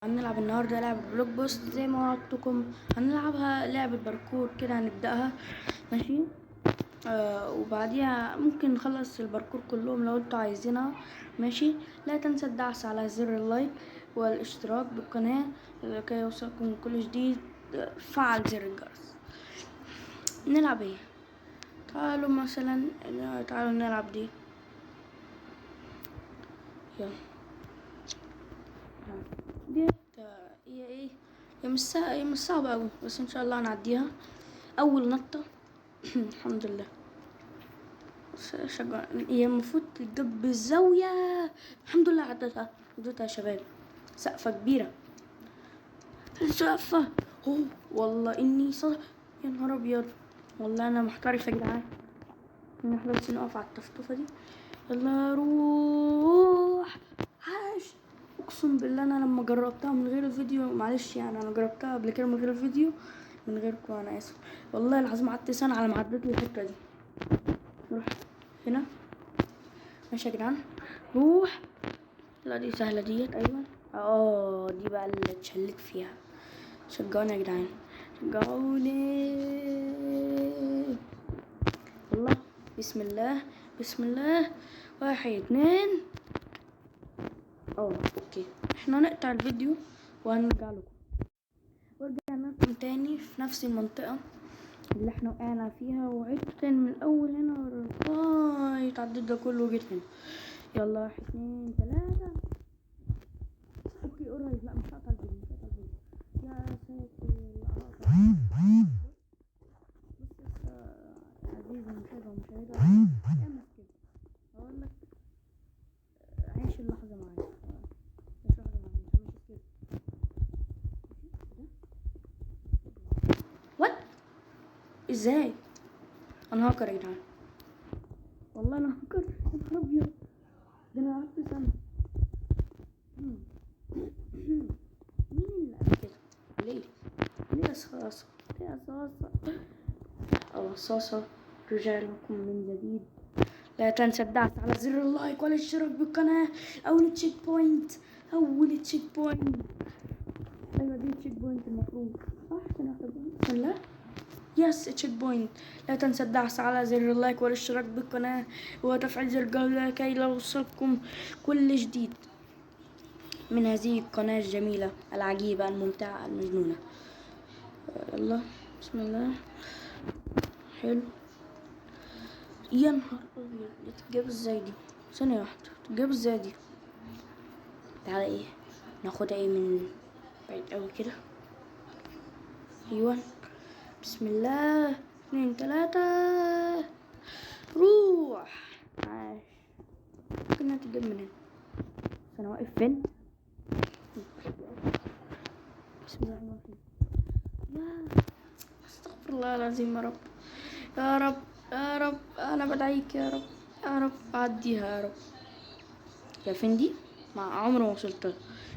هنلعب النهارده لعبة بلوك بوست زي ما وعدتكم. هنلعبها لعبة باركور كده، هنبدأها ماشي. وبعديها ممكن نخلص الباركور كلهم لو انتوا عايزينها ماشي. لا تنسى الدعس على زر اللايك والاشتراك بالقناة لكي يوصلكم كل جديد. فعل زر الجرس. نلعب ايه؟ تعالوا مثلا تعالوا نلعب دي. يلا ديت هي ايه؟ هي مش صعبة اوي، بس ان شاء الله هنعديها. اول نطة الحمد لله. هي المفروض تجيب بالزاوية. الحمد لله عدتها يا شباب. سقفة كبيرة، سقفة. والله اني يا نهار ابيض، والله انا محترفة يا جدعان. احنا بس نقف على التفطفة دي. يلا روح عاش. اقسم بالله انا لما جربتها من غير الفيديو، معلش يعني انا جربتها قبل كده من غير الفيديو، من غيركم انا اسف. والله العظيم قعدت سنة على ما عدت لي الحتة دي. نروح هنا ماشي يا جدعان. روح. لا دي سهلة ديت، ايوه. دي بقى اللي اتشلت فيها. شجعوني يا جدعان، شجعوني. والله بسم الله بسم الله. 1 2. اوكي، احنا هنقطع الفيديو وهنرجع لكم. ورجعنا لكم تاني في نفس المنطقة اللي احنا وقعنا فيها، وعدت تاني من الاول هنا لغاية عديت ده كله وجيت هنا. يلا 1 2 3. اوكي قريب. لا مش هقطع الفيديو، مش هقطع الفيديو يا ساتر. بص عزيزي المشاهد والمشاهدة، اعمل كده اقول لك عيش اللحظة معايا. عيش اللحظة معايا، مش كده. وات؟ ازاي؟ انا هاكر يا جدعان، والله انا هاكر. يا نهار ابيض، ده انا قعدت سنة. مين اللي قال كده؟ ليه؟ ليه يا صاصة؟ ليه يا صاصة؟ صاصة رجالكم من جديد. لا تنسى الدعس على زر اللايك والاشتراك بالقناة. أول تشيك بوينت، أول تشيك بوينت. أيوة دي تشيك بوينت المفروض صح. بسم الله. يس تشيك بوينت. لا تنسى الدعس على زر اللايك والاشتراك بالقناة وتفعيل زر الجرس لكي يوصلكم كل جديد من هذه القناة الجميلة العجيبة الممتعة المجنونة. يلا بسم الله. حلو. يا نهار ابيض، دي تتجاب ازاي دي؟ ثانية واحدة، تتجاب ازاي دي؟ تعالى ايه ناخدها ايه من بعيد اوي كده. ايوه بسم الله. 2 3. روح عاش. ممكن تتجاب من هنا. انا واقف فين؟ بسم الله الرحمن الرحيم. يا استغفر الله العظيم يا رب، يا رب يا رب انا بدعيك يا رب، يا رب عديها يا رب. يا فين دي؟ مع عمري ما وصلت.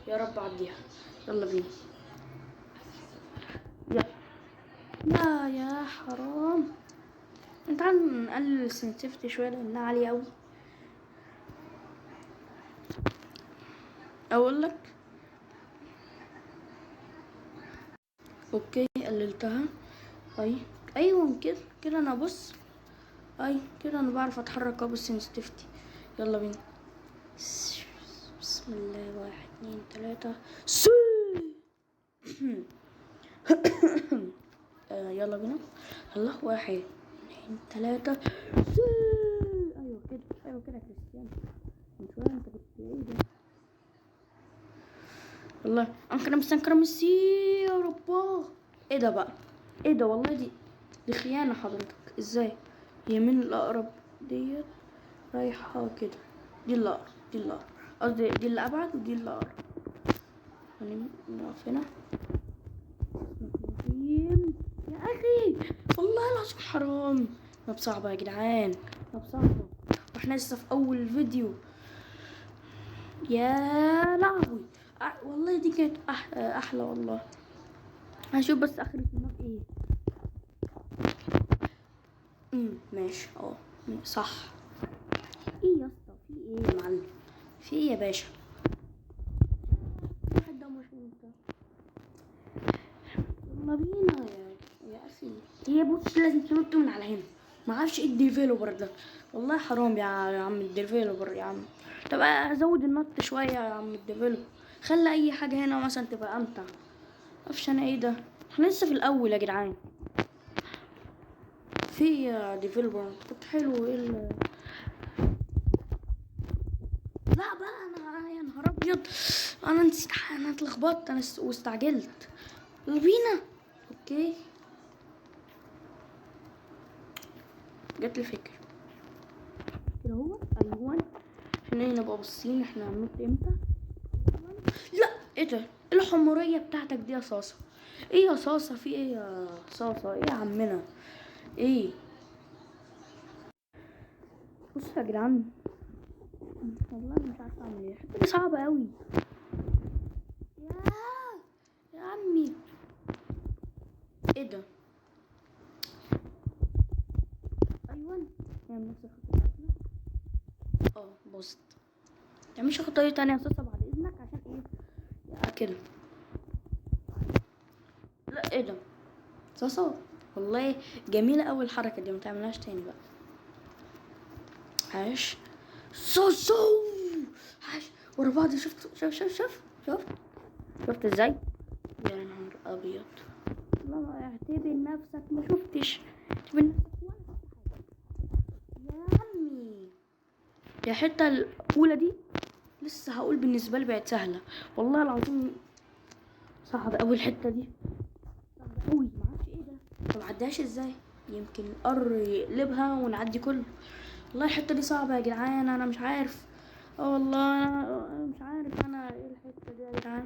يا رب عديها. يلا بينا. يا حرام. انت نقلل السنسيفتي شويه لانها عاليه اوي. اقول لك اوكي قللتها. ايوه كده كده انا بص. كده انا بعرف اتحرك ابو السنسيفتي. يلا بينا. بسم الله. 1 2 3. يلا بينا. يلا 1 2 3. ايوه كده، ايوه كده يا كريستيانو. من شويه انت كنت ايه ده؟ والله انكر ميسي يا رباه. ايه ده بقى؟ ايه ده؟ والله دي خيانة حضرتك. ازاي؟ هي مين الاقرب؟ ديت رايحة كده. دي اللي اقرب، دي اللي اقرب، قصدي دي اللي ابعد ودي اللي اقرب. يعني نقف هنا. يا اخي والله العظيم حرام. نب صعبة يا جدعان، نب صعبة واحنا لسه في اول فيديو. يا لهوي. والله دي كانت احلى والله. هشوف بس اخر الماب ايه. ماشي صح. ايه يا اسطى؟ في ايه يا معلم؟ في ايه يا باشا؟ واحد ده مش يلا بينا يا اخي. هي بص لازم تنط من على هنا. ما اعرفش ايه الديفيلوبر ده، والله حرام يا عم الديفيلوبر يا عم. طب ازود النط شويه يا عم الديفيلوبر، خلي اي حاجه هنا مثلا تبقى امتع. معرفش انا ايه ده، احنا لسه في الاول يا جدعان. في ديفيلوبر كنت حلو ايه لا بقى انا يا نهار ابيض، انا نسيت، انا اتلخبطت انا واستعجلت. يلا بينا. اوكي جات لي فكره كده هو. ايوه عشان ايه نبقى باصين احنا هننط امتى. لا ايه ده، إيه الحموريه بتاعتك دي يا صاصه؟ ايه يا صاصه، في ايه يا صاصه، ايه يا عمنا ايه؟ بصوا يا جدعان، والله مش عارفه اعمل ايه، الحته دي صعبه قوي. يا عمي ايه ده. ايوه نعمل نفس الخطوه بتاعتنا. بصت تعملش خطوه تانية يا صاصه بعد اذنك، عشان ايه يا كده. لا ايه ده صاصه، والله جميله قوي الحركه دي، ما تعملهاش تاني بقى. عاش صاصه، عاش ورا بعض. شفت ازاي؟ يا نهار ابيض، لا اعتبر نفسك ما شفتش، اعتبر نفسك ولا شفت حاجه يا عمي. يا الحته الاولى دي لسه هقول بالنسبه لي بقت سهله، والله العظيم صعبه قوي الحته دي، صعبه قوي. معرفش ايه ده، ما عداش ازاي، يمكن القر يقلبها ونعدي كله. والله الحته دي صعبه يا جدعان، انا مش عارف. والله انا مش عارف انا ايه الحته دي يا جدعان.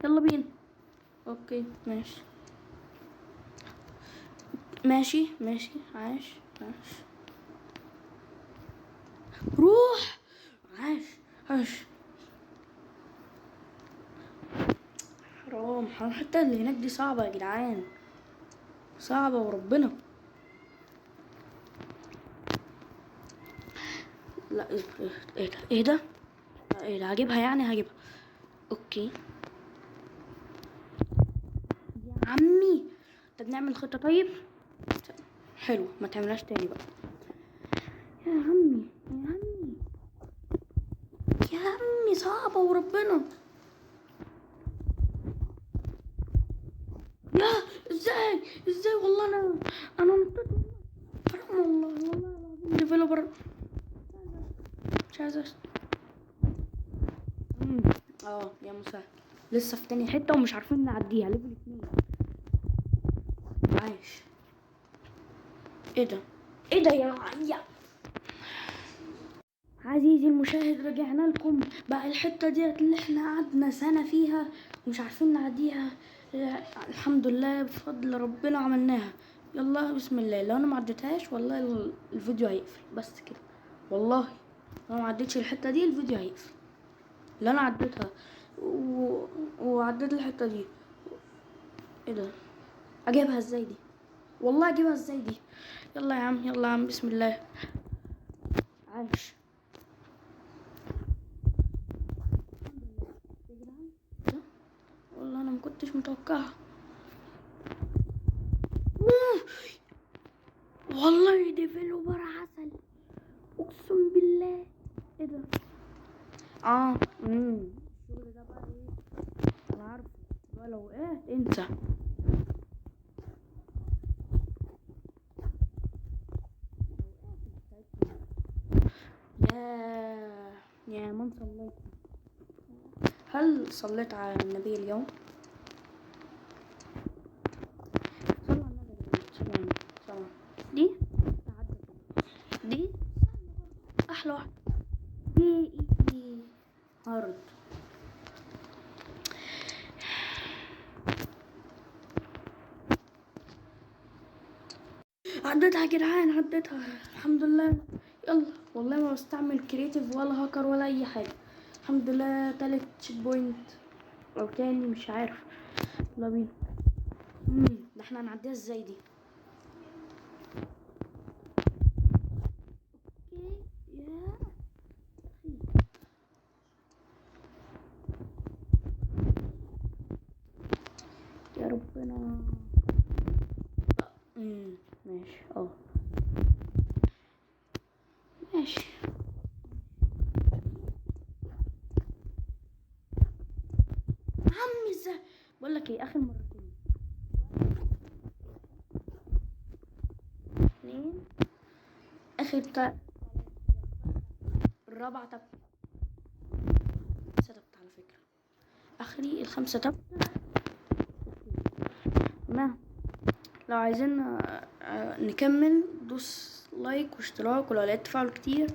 يلا بينا. اوكي ماشي ماشي عاش روح. عاش حرام الحته اللي هناك دي صعبه يا جدعان، صعبه وربنا. لا ايه ده ايه ده، هجيبها يعني هجيبها. اوكي يا عمي. طب نعمل خطه طيب حلو، ما تعملهاش تاني بقى يا عمي. يا عمي صعبه وربنا. يا ازاي والله انا نطيت، حرام والله العظيم ديفلوبر مش عايز يا مساعد. لسه في تاني حته ومش عارفين نعديها ليفل 2. عايش ايه ده يا عزيزي المشاهد، رجعنا لكم بقى الحته ديت اللي احنا قعدنا سنه فيها ومش عارفين نعديها. الحمد لله بفضل ربنا عملناها. يلا بسم الله، لو انا ما عديتهاش والله الفيديو هيقفل بس كده، والله لو ما عديتش الحته دي الفيديو هيقفل. اللي انا عديتها وعديت الحته دي. ايه ده، اجيبها ازاي دي، والله اجيبها ازاي دي. يلا يا عم بسم الله. عاش يا جدعان، والله انا ما كنتش متوقعها. والله ديفلوبر عسل، اقسم بالله. ايه ده الشغل ده بقى ايه، انا عارفه بقى لو وقعت انسى. يا من صليت، هل صليت على النبي اليوم؟ صلى على النبي، صلى دي دي احلى واحده دي ايه هارد. عديتها يا جدعان، عديتها الحمد لله. يلا والله ما بستعمل كرياتيف ولا هاكر ولا اي حاجه، الحمد لله. تالت تشيك بوينت او تاني مش عارف. يلا بينا. ده احنا هنعديها ازاي دي. اوكي يا ربنا. ماشي ماشي. عمي ازاي بقول لك ايه، اخر مرتين اتنين، اخر الرابعة تبت، تبت على فكرة، اخري الخمسة تبت. تمام. لو عايزين نكمل دوس لايك واشتراك، ولو لقيت تفاعل كتير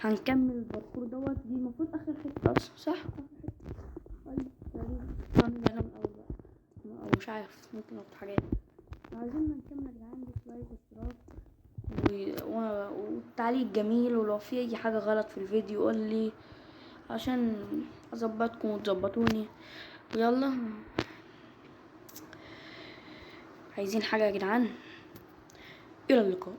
هنكمل الباركور دوت. دي المفروض اخر حتة اصلا، صح؟ طيب تقريبا من اول بقى، او مش عارف، ممكن احط حاجات. لو عايزين نكمل يا جدعان دوس لايك واشتراك والتعليق جميل، ولو في اي حاجة غلط في الفيديو قول لي عشان اظبطكم وتظبطوني. ويلا، عايزين حاجة يا جدعان؟ الى اللقاء.